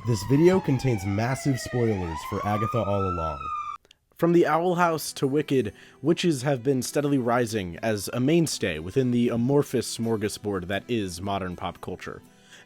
This video contains massive spoilers for Agatha All Along. From the Owl House to Wicked, witches have been steadily rising as a mainstay within the amorphous smorgasbord that is modern pop culture.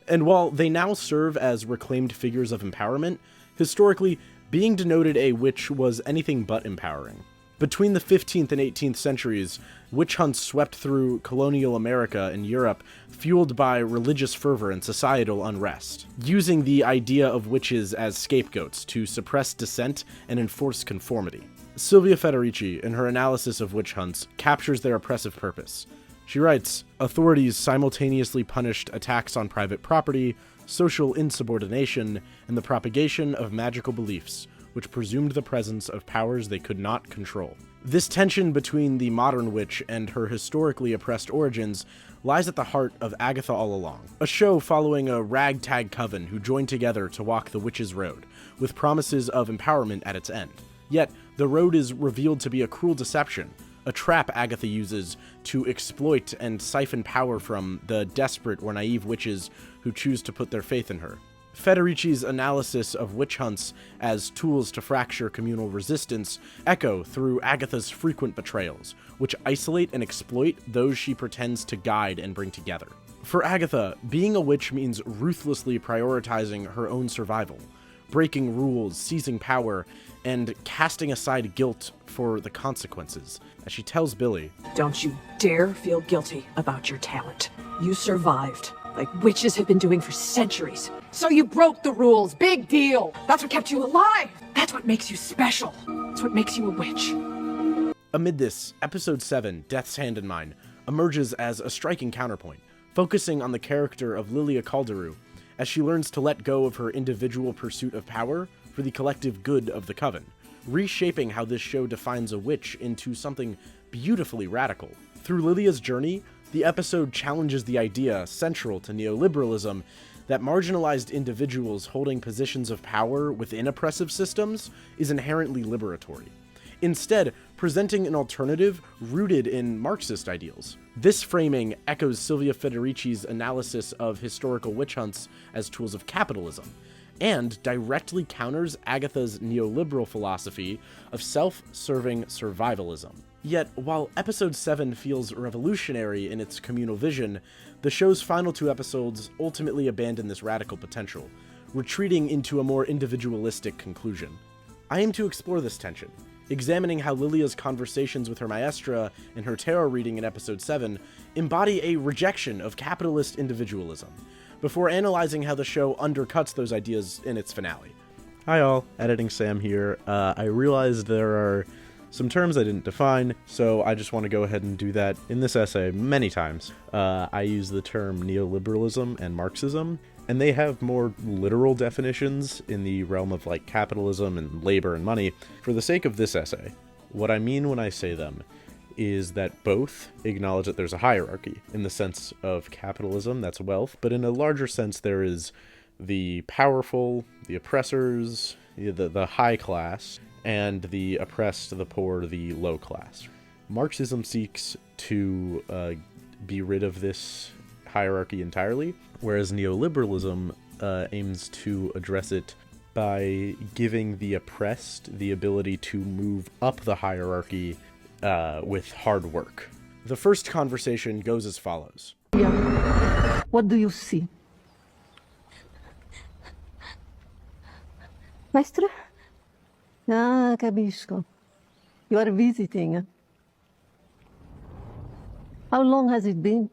And while they now serve as reclaimed figures of empowerment, historically, being denoted a witch was anything but empowering. Between the 15th and 18th centuries, witch hunts swept through colonial America and Europe, fueled by religious fervor and societal unrest, using the idea of witches as scapegoats to suppress dissent and enforce conformity. Silvia Federici, in her analysis of witch hunts, captures their oppressive purpose. She writes, "Authorities simultaneously punished attacks on private property, social insubordination, and the propagation of magical beliefs, which presumed the presence of powers they could not control." This tension between the modern witch and her historically oppressed origins lies at the heart of Agatha All Along, a show following a ragtag coven who joined together to walk the witch's road, with promises of empowerment at its end. Yet, the road is revealed to be a cruel deception, a trap Agatha uses to exploit and siphon power from the desperate or naive witches who choose to put their faith in her. Federici's analysis of witch hunts as tools to fracture communal resistance echo through Agatha's frequent betrayals, which isolate and exploit those she pretends to guide and bring together. For Agatha, being a witch means ruthlessly prioritizing her own survival, breaking rules, seizing power, and casting aside guilt for the consequences. As she tells Billy, "Don't you dare feel guilty about your talent. You survived, like witches have been doing for centuries. So you broke the rules. Big deal. That's what kept you alive. That's what makes you special. That's what makes you a witch." Amid this, Episode 7, Death's Hand in Mine, emerges as a striking counterpoint, focusing on the character of Lilia Calderu, as she learns to let go of her individual pursuit of power for the collective good of the Coven, reshaping how this show defines a witch into something beautifully radical. Through Lilia's journey, the episode challenges the idea, central to neoliberalism, that marginalized individuals holding positions of power within oppressive systems is inherently liberatory, instead presenting an alternative rooted in Marxist ideals. This framing echoes Silvia Federici's analysis of historical witch hunts as tools of capitalism, and directly counters Agatha's neoliberal philosophy of self-serving survivalism. Yet, while Episode 7 feels revolutionary in its communal vision, the show's final two episodes ultimately abandon this radical potential, retreating into a more individualistic conclusion. I aim to explore this tension, examining how Lilia's conversations with her maestra and her tarot reading in Episode 7 embody a rejection of capitalist individualism, before analyzing how the show undercuts those ideas in its finale. Hi all, Editing Sam here. I realized there are some terms I didn't define, so I just want to go ahead and do that in this essay many times. I use the term neoliberalism and Marxism, and they have more literal definitions in the realm of like capitalism and labor and money. For the sake of this essay, what I mean when I say them is that both acknowledge that there's a hierarchy in the sense of capitalism, that's wealth, but in a larger sense there is the powerful, the oppressors, the high class, and the oppressed, the poor, the low class. Marxism seeks to be rid of this hierarchy entirely, whereas neoliberalism aims to address it by giving the oppressed the ability to move up the hierarchy with hard work. The first conversation goes as follows. Yeah. What do you see? Maestra? Ah, capisco. You are visiting. How long has it been?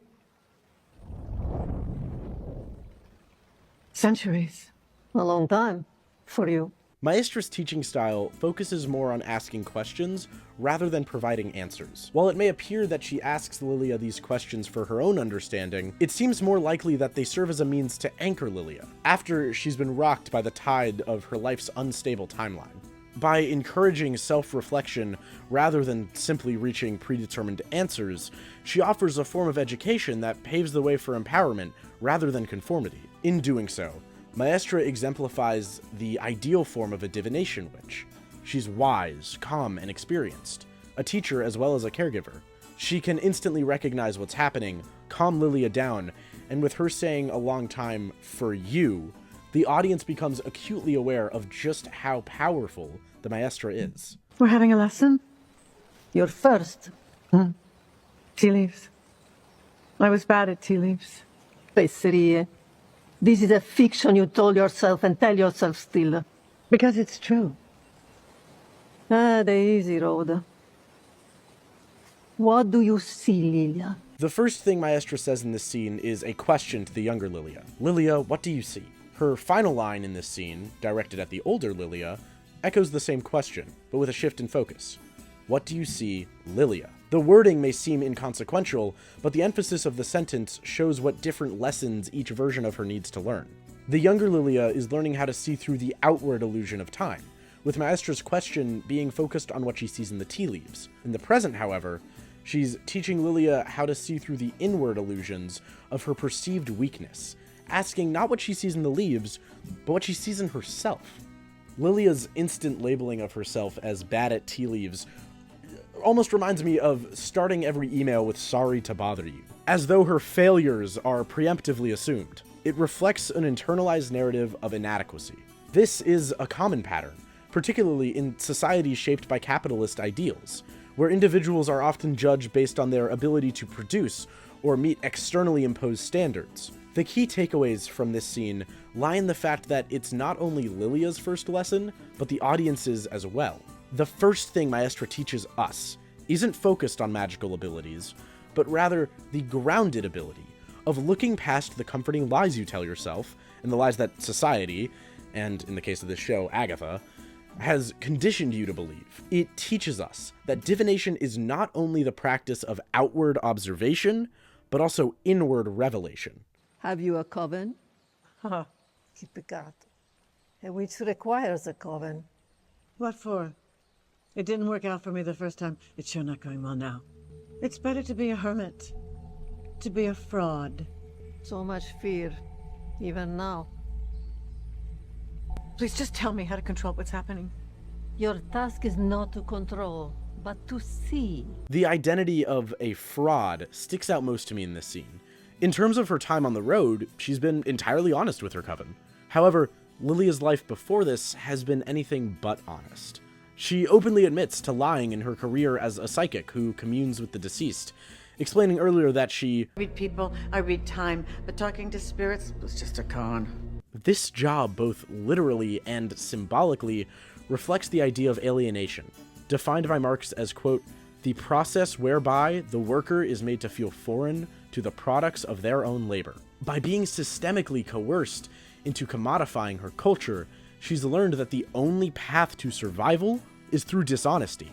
Centuries. A long time for you. Maestra's teaching style focuses more on asking questions rather than providing answers. While it may appear that she asks Lilia these questions for her own understanding, it seems more likely that they serve as a means to anchor Lilia, after she's been rocked by the tide of her life's unstable timeline. By encouraging self-reflection rather than simply reaching predetermined answers, she offers a form of education that paves the way for empowerment rather than conformity. In doing so, Maestra exemplifies the ideal form of a divination witch. She's wise, calm, and experienced, a teacher as well as a caregiver. She can instantly recognize what's happening, calm Lilia down, and with her saying a long time, "for you," the audience becomes acutely aware of just how powerful the maestra is. We're having a lesson? Your first. Tea leaves. I was bad at tea leaves. Pesserie. This is a fiction you told yourself and tell yourself still. Because it's true. Ah, the easy road. What do you see, Lilia? The first thing Maestra says in this scene is a question to the younger Lilia. Lilia, what do you see? Her final line in this scene, directed at the older Lilia, echoes the same question, but with a shift in focus. What do you see, Lilia? The wording may seem inconsequential, but the emphasis of the sentence shows what different lessons each version of her needs to learn. The younger Lilia is learning how to see through the outward illusion of time, with Maestra's question being focused on what she sees in the tea leaves. In the present, however, she's teaching Lilia how to see through the inward illusions of her perceived weakness, asking not what she sees in the leaves, but what she sees in herself. Lilia's instant labeling of herself as bad at tea leaves almost reminds me of starting every email with "sorry to bother you," as though her failures are preemptively assumed. It reflects an internalized narrative of inadequacy. This is a common pattern, particularly in societies shaped by capitalist ideals, where individuals are often judged based on their ability to produce or meet externally imposed standards. The key takeaways from this scene lie in the fact that it's not only Lilia's first lesson, but the audience's as well. The first thing Maestra teaches us isn't focused on magical abilities, but rather the grounded ability of looking past the comforting lies you tell yourself, and the lies that society, and in the case of this show, Agatha, has conditioned you to believe. It teaches us that divination is not only the practice of outward observation, but also inward revelation. Have you a coven? Huh. Che peccato. Which requires a coven. What for? It didn't work out for me the first time. It's sure not going well now. It's better to be a hermit. To be a fraud. So much fear, even now. Please just tell me how to control what's happening. Your task is not to control, but to see. The identity of a fraud sticks out most to me in this scene. In terms of her time on the road, she's been entirely honest with her coven. However, Lilia's life before this has been anything but honest. She openly admits to lying in her career as a psychic who communes with the deceased, explaining earlier that she I read people, I read time, but talking to spirits was just a con. This job, both literally and symbolically, reflects the idea of alienation, defined by Marx as, quote, the process whereby the worker is made to feel foreign to the products of their own labor. By being systemically coerced into commodifying her culture, she's learned that the only path to survival is through dishonesty.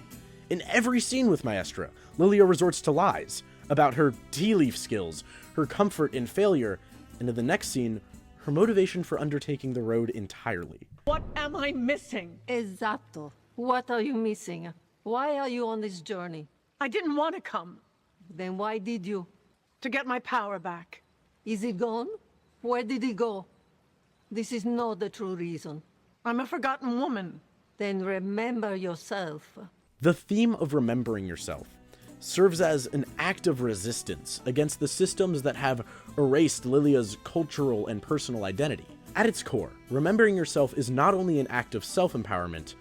In every scene with Maestra, Lilia resorts to lies about her tea leaf skills, her comfort in failure, and in the next scene, her motivation for undertaking the road entirely. What am I missing? Esatto. What are you missing? Why are you on this journey? I didn't want to come. Then why did you? To get my power back. Is it gone? Where did it go? This is not the true reason. I'm a forgotten woman. Then remember yourself. The theme of remembering yourself serves as an act of resistance against the systems that have erased Lilia's cultural and personal identity. At its core, remembering yourself is not only an act of self-empowerment,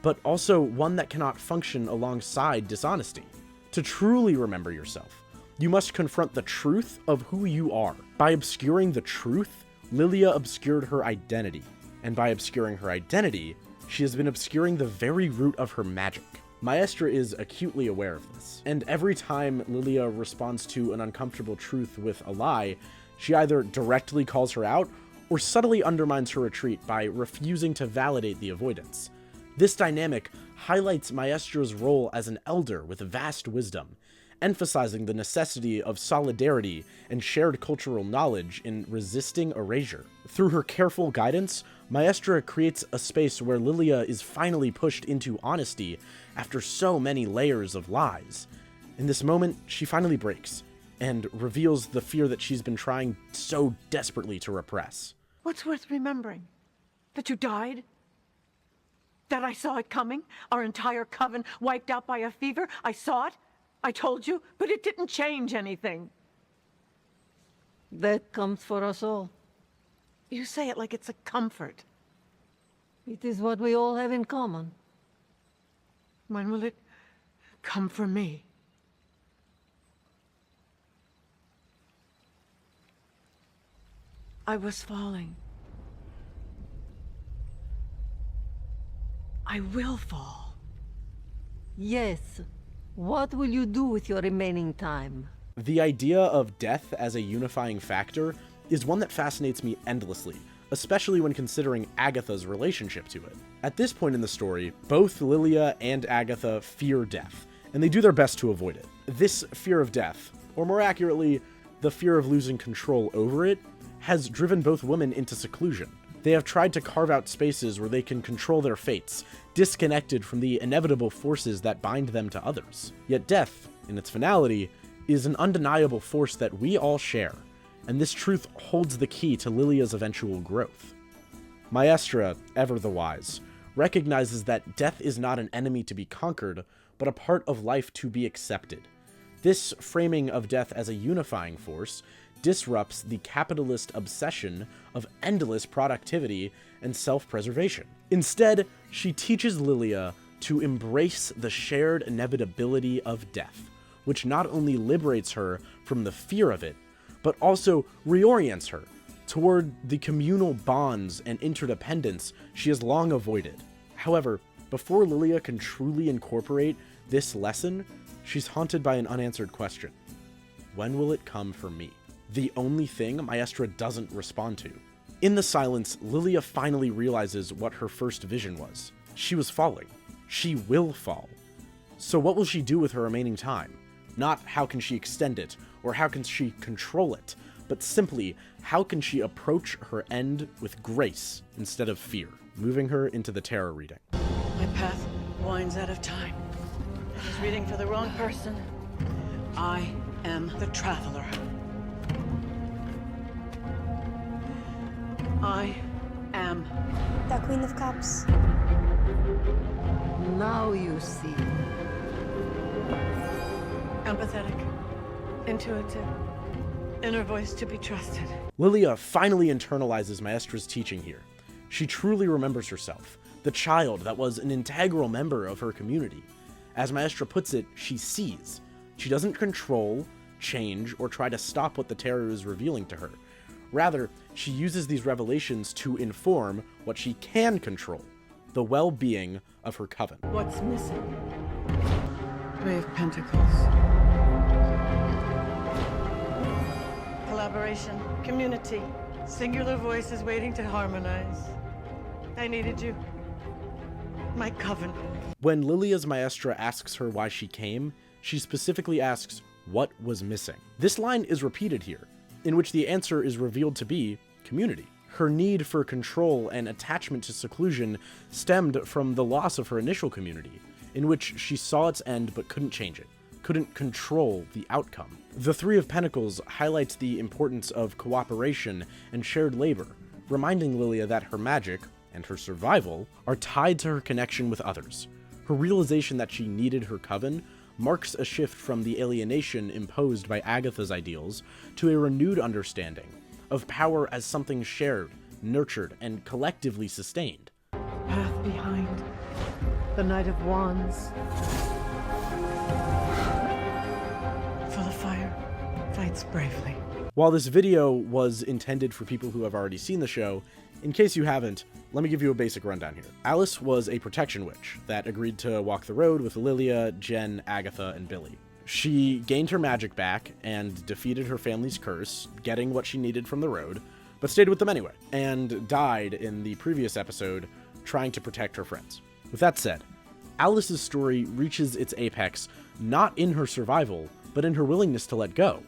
but also one that cannot function alongside dishonesty. To truly remember yourself, you must confront the truth of who you are. By obscuring the truth, Lilia obscured her identity, and by obscuring her identity, she has been obscuring the very root of her magic. Maestra is acutely aware of this, and every time Lilia responds to an uncomfortable truth with a lie, she either directly calls her out or subtly undermines her retreat by refusing to validate the avoidance. This dynamic highlights Maestra's role as an elder with vast wisdom, emphasizing the necessity of solidarity and shared cultural knowledge in resisting erasure. Through her careful guidance, Maestra creates a space where Lilia is finally pushed into honesty after so many layers of lies. In this moment, she finally breaks and reveals the fear that she's been trying so desperately to repress. What's worth remembering? That you died? That I saw it coming? Our entire coven wiped out by a fever? I saw it? I told you, but it didn't change anything. That comes for us all. You say it like it's a comfort. It is what we all have in common. When will it come for me? I was falling. I will fall. Yes. What will you do with your remaining time? The idea of death as a unifying factor is one that fascinates me endlessly, especially when considering Agatha's relationship to it. At this point in the story, both Lilia and Agatha fear death, and they do their best to avoid it. This fear of death, or more accurately, the fear of losing control over it, has driven both women into seclusion. They have tried to carve out spaces where they can control their fates, disconnected from the inevitable forces that bind them to others. Yet death, in its finality, is an undeniable force that we all share, and this truth holds the key to Lilia's eventual growth. Maestra, ever the wise, recognizes that death is not an enemy to be conquered, but a part of life to be accepted. This framing of death as a unifying force disrupts the capitalist obsession of endless productivity and self-preservation. Instead, she teaches Lilia to embrace the shared inevitability of death, which not only liberates her from the fear of it, but also reorients her toward the communal bonds and interdependence she has long avoided. However, before Lilia can truly incorporate this lesson, she's haunted by an unanswered question. When will it come for me? The only thing Maestra doesn't respond to. In the silence, Lilia finally realizes what her first vision was. She was falling. She will fall. So what will she do with her remaining time? Not how can she extend it, or how can she control it, but simply how can she approach her end with grace instead of fear, moving her into the tarot reading. My path winds out of time. I was reading for the wrong person. I am the traveler. I am The Queen of Cups. Now you see. empathetic, intuitive, inner voice to be trusted. Lilia finally internalizes Maestra's teaching here. She truly remembers herself, the child that was an integral member of her community. As Maestra puts it, she sees. She doesn't control, change, or try to stop what the tarot is revealing to her. Rather, she uses these revelations to inform what she can control, the well-being of her coven. What's missing? Three of Pentacles. Collaboration, community, singular voices waiting to harmonize. I needed you. My coven. When Lilia's Maestra asks her why she came, she specifically asks what was missing. This line is repeated here, in which the answer is revealed to be community. Her need for control and attachment to seclusion stemmed from the loss of her initial community, in which she saw its end but couldn't change it, couldn't control the outcome. The Three of Pentacles highlights the importance of cooperation and shared labor, reminding Lilia that her magic, and her survival, are tied to her connection with others. Her realization that she needed her coven marks a shift from the alienation imposed by Agatha's ideals to a renewed understanding of power as something shared, nurtured, and collectively sustained. Path behind. The Knight of Wands. Full of fire. Fights bravely. While this video was intended for people who have already seen the show, in case you haven't, let me give you a basic rundown here. Alice was a protection witch that agreed to walk the road with Lilia, Jen, Agatha, and Billy. She gained her magic back and defeated her family's curse, getting what she needed from the road, but stayed with them anyway, and died in the previous episode trying to protect her friends. With that said, Alice's story reaches its apex not in her survival, but in her willingness to let go,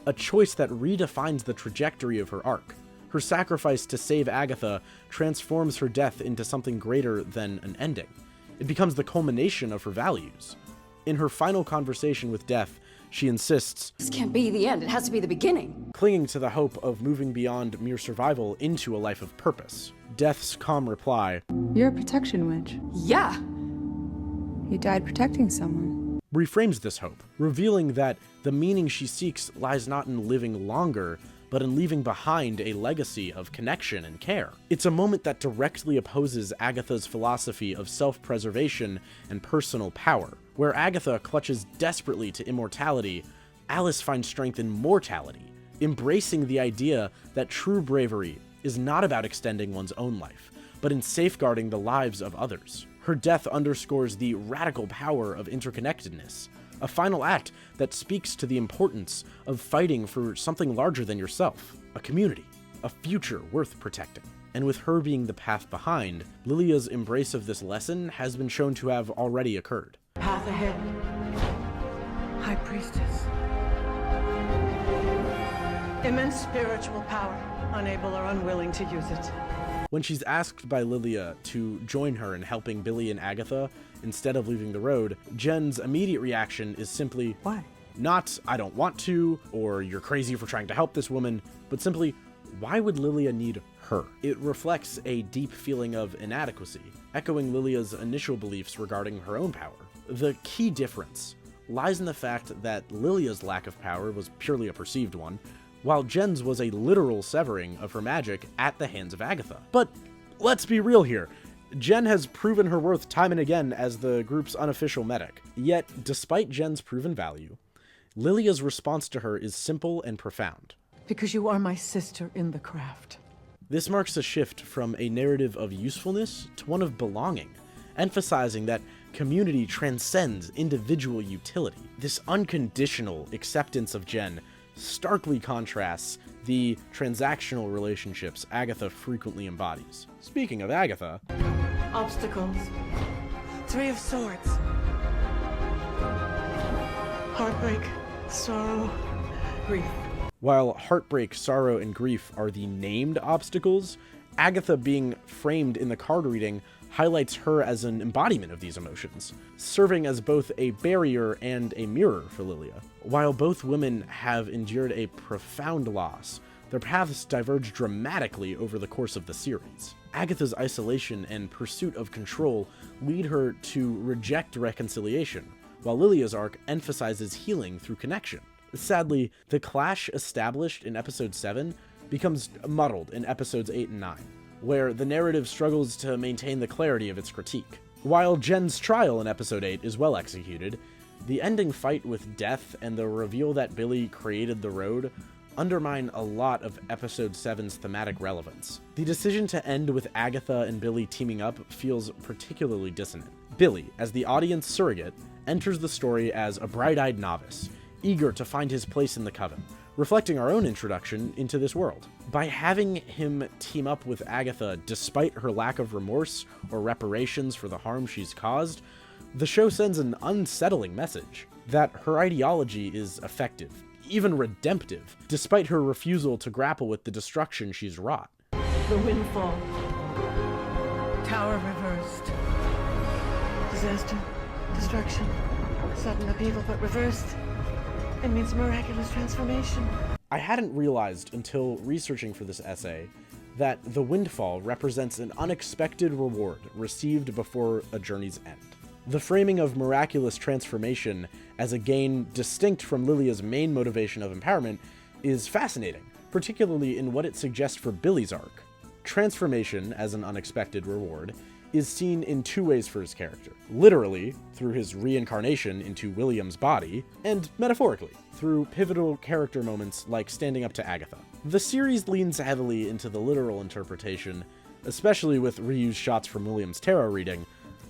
a choice that redefines the trajectory of her arc. Her sacrifice to save Agatha transforms her death into something greater than an ending. It becomes the culmination of her values. In her final conversation with death, she insists, This can't be the end, it has to be the beginning. clinging to the hope of moving beyond mere survival into a life of purpose. Death's calm reply You're a protection witch. Yeah, You died protecting someone. reframes this hope, revealing that the meaning she seeks lies not in living longer, but in leaving behind a legacy of connection and care. It's a moment that directly opposes Agatha's philosophy of self-preservation and personal power. Where Agatha clutches desperately to immortality, Alice finds strength in mortality, embracing the idea that true bravery is not about extending one's own life, but in safeguarding the lives of others. Her death underscores the radical power of interconnectedness, a final act that speaks to the importance of fighting for something larger than yourself, a community, a future worth protecting. And with her being the path behind, Lilia's embrace of this lesson has been shown to have already occurred. Path ahead. High Priestess. Immense spiritual power, unable or unwilling to use it. When she's asked by Lilia to join her in helping Billy and Agatha instead of leaving the road, Jen's immediate reaction is simply, Why? not, I don't want to, or you're crazy for trying to help this woman, but simply, why would Lilia need her? It reflects a deep feeling of inadequacy, echoing Lilia's initial beliefs regarding her own power. The key difference lies in the fact that Lilia's lack of power was purely a perceived one, while Jen's was a literal severing of her magic at the hands of Agatha. But let's be real here. Jen has proven her worth time and again as the group's unofficial medic. Yet, despite Jen's proven value, Lilia's response to her is simple and profound. Because you are my sister in the craft. This marks a shift from a narrative of usefulness to one of belonging, emphasizing that community transcends individual utility. This unconditional acceptance of Jen starkly contrasts the transactional relationships Agatha frequently embodies. Speaking of Agatha, Obstacles. 3 of Swords. Heartbreak, sorrow, grief. while heartbreak, sorrow, and grief are the named obstacles, Agatha being framed in the card reading highlights her as an embodiment of these emotions, serving as both a barrier and a mirror for Lilia. While both women have endured a profound loss, their paths diverge dramatically over the course of the series. Agatha's isolation and pursuit of control lead her to reject reconciliation, while Lilia's arc emphasizes healing through connection. Sadly, the clash established in episode 7 becomes muddled in episodes 8 and 9, where the narrative struggles to maintain the clarity of its critique. While Jen's trial in episode 8 is well executed, the ending fight with death and the reveal that Billy created the road undermine a lot of episode 7's thematic relevance. The decision to end with Agatha and Billy teaming up feels particularly dissonant. Billy, as the audience surrogate, enters the story as a bright-eyed novice, eager to find his place in the Coven, reflecting our own introduction into this world. By having him team up with Agatha despite her lack of remorse or reparations for the harm she's caused, the show sends an unsettling message that her ideology is effective, even redemptive, despite her refusal to grapple with the destruction she's wrought. The windfall. Tower reversed. Disaster. Destruction. Sudden upheaval, but reversed. It means miraculous transformation. I hadn't realized until researching for this essay that the windfall represents an unexpected reward received before a journey's end. The framing of miraculous transformation as a gain distinct from Lilia's main motivation of empowerment is fascinating, particularly in what it suggests for Billy's arc. Transformation as an unexpected reward is seen in two ways for his character. Literally, through his reincarnation into William's body, and metaphorically, through pivotal character moments like standing up to Agatha. The series leans heavily into the literal interpretation, especially with reused shots from William's tarot reading,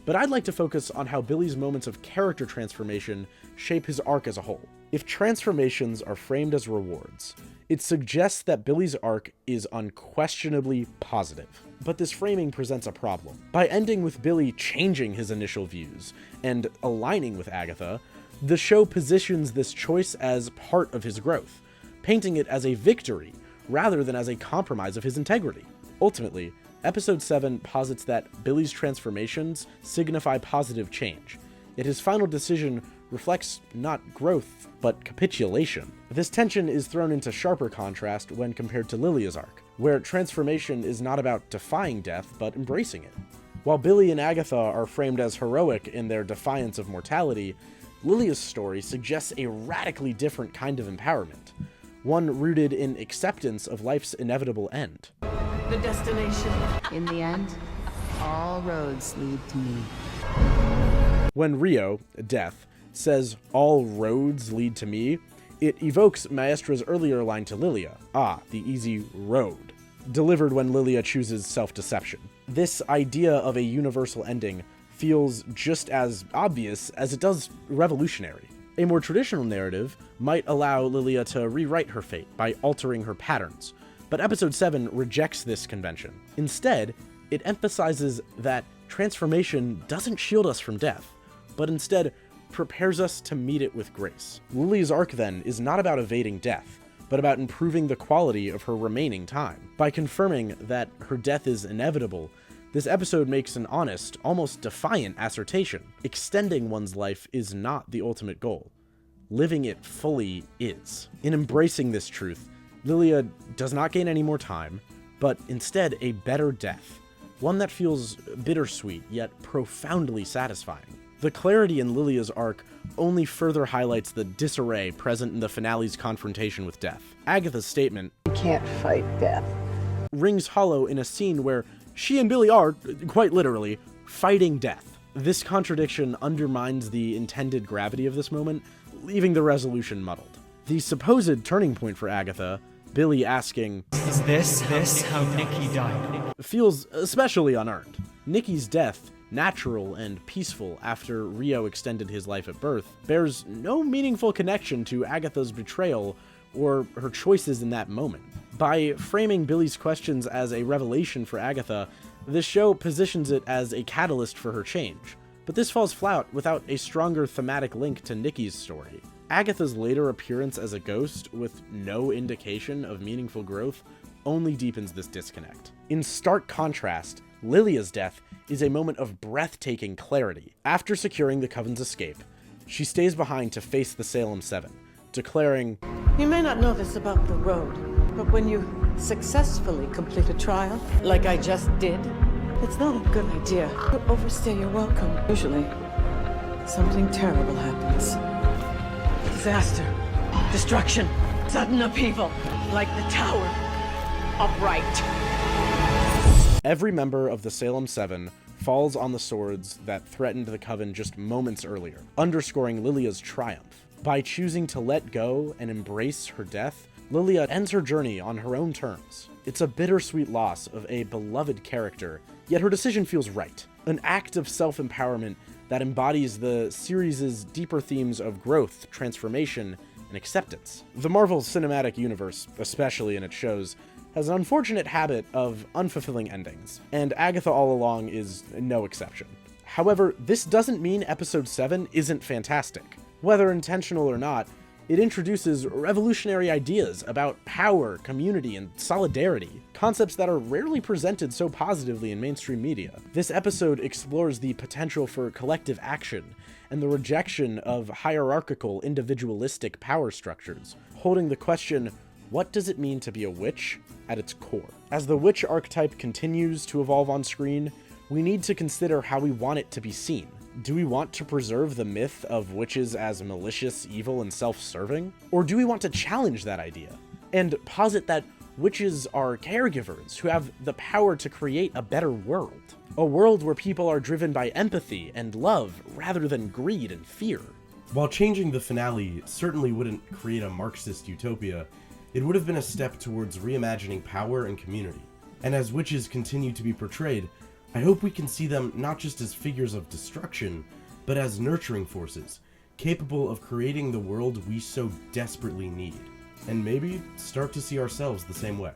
but I'd like to focus on how Billy's moments of character transformation shape his arc as a whole. If transformations are framed as rewards, it suggests that Billy's arc is unquestionably positive. But this framing presents a problem. By ending with Billy changing his initial views and aligning with Agatha, the show positions this choice as part of his growth, painting it as a victory rather than as a compromise of his integrity. Ultimately, Episode 7 posits that Billy's transformations signify positive change, yet his final decision reflects not growth, but capitulation. This tension is thrown into sharper contrast when compared to Lilia's arc, where transformation is not about defying death, but embracing it. While Billy and Agatha are framed as heroic in their defiance of mortality, Lilia's story suggests a radically different kind of empowerment, one rooted in acceptance of life's inevitable end. The destination. In the end, all roads lead to me. When Rio, Death, says, "All roads lead to me," it evokes Maestra's earlier line to Lilia, the easy road, delivered when Lilia chooses self-deception. This idea of a universal ending feels just as obvious as it does revolutionary. A more traditional narrative might allow Lilia to rewrite her fate by altering her patterns, but Episode 7 rejects this convention. Instead, it emphasizes that transformation doesn't shield us from death, but instead prepares us to meet it with grace. Lilia's arc, then, is not about evading death, but about improving the quality of her remaining time. By confirming that her death is inevitable, this episode makes an honest, almost defiant assertion. Extending one's life is not the ultimate goal. Living it fully is. In embracing this truth, Lilia does not gain any more time, but instead a better death. One that feels bittersweet, yet profoundly satisfying. The clarity in Lilia's arc only further highlights the disarray present in the finale's confrontation with death. Agatha's statement, You can't fight death. rings hollow in a scene where she and Billy are, quite literally, fighting death. This contradiction undermines the intended gravity of this moment, leaving the resolution muddled. The supposed turning point for Agatha, Billy asking, "Is this how Nikki died?" feels especially unearned. Nikki's death, natural and peaceful after Rio extended his life at birth, bears no meaningful connection to Agatha's betrayal or her choices in that moment. By framing Billy's questions as a revelation for Agatha, this show positions it as a catalyst for her change. But this falls flat without a stronger thematic link to Nikki's story. Agatha's later appearance as a ghost, with no indication of meaningful growth, only deepens this disconnect. In stark contrast, Lilia's death is a moment of breathtaking clarity. After securing the Coven's escape, she stays behind to face the Salem 7, declaring, You may not know this about the road, but when you successfully complete a trial, like I just did, it's not a good idea to overstay your welcome. Usually, something terrible happens. Disaster, destruction, sudden upheaval, like the Tower of Right. Every member of the Salem 7 falls on the swords that threatened the Coven just moments earlier, underscoring Lilia's triumph. By choosing to let go and embrace her death, Lilia ends her journey on her own terms. It's a bittersweet loss of a beloved character, yet her decision feels right. An act of self-empowerment that embodies the series' deeper themes of growth, transformation, and acceptance. The Marvel Cinematic Universe, especially in its shows, has an unfortunate habit of unfulfilling endings, and Agatha All Along is no exception. However, this doesn't mean Episode 7 isn't fantastic. Whether intentional or not, it introduces revolutionary ideas about power, community, and solidarity, concepts that are rarely presented so positively in mainstream media. This episode explores the potential for collective action and the rejection of hierarchical, individualistic power structures, holding the question, what does it mean to be a witch at its core? As the witch archetype continues to evolve on screen, we need to consider how we want it to be seen. Do we want to preserve the myth of witches as malicious, evil, and self-serving? Or do we want to challenge that idea and posit that witches are caregivers who have the power to create a better world? A world where people are driven by empathy and love rather than greed and fear. While changing the finale certainly wouldn't create a Marxist utopia, it would have been a step towards reimagining power and community. And as witches continue to be portrayed, I hope we can see them not just as figures of destruction, but as nurturing forces, capable of creating the world we so desperately need. And maybe start to see ourselves the same way.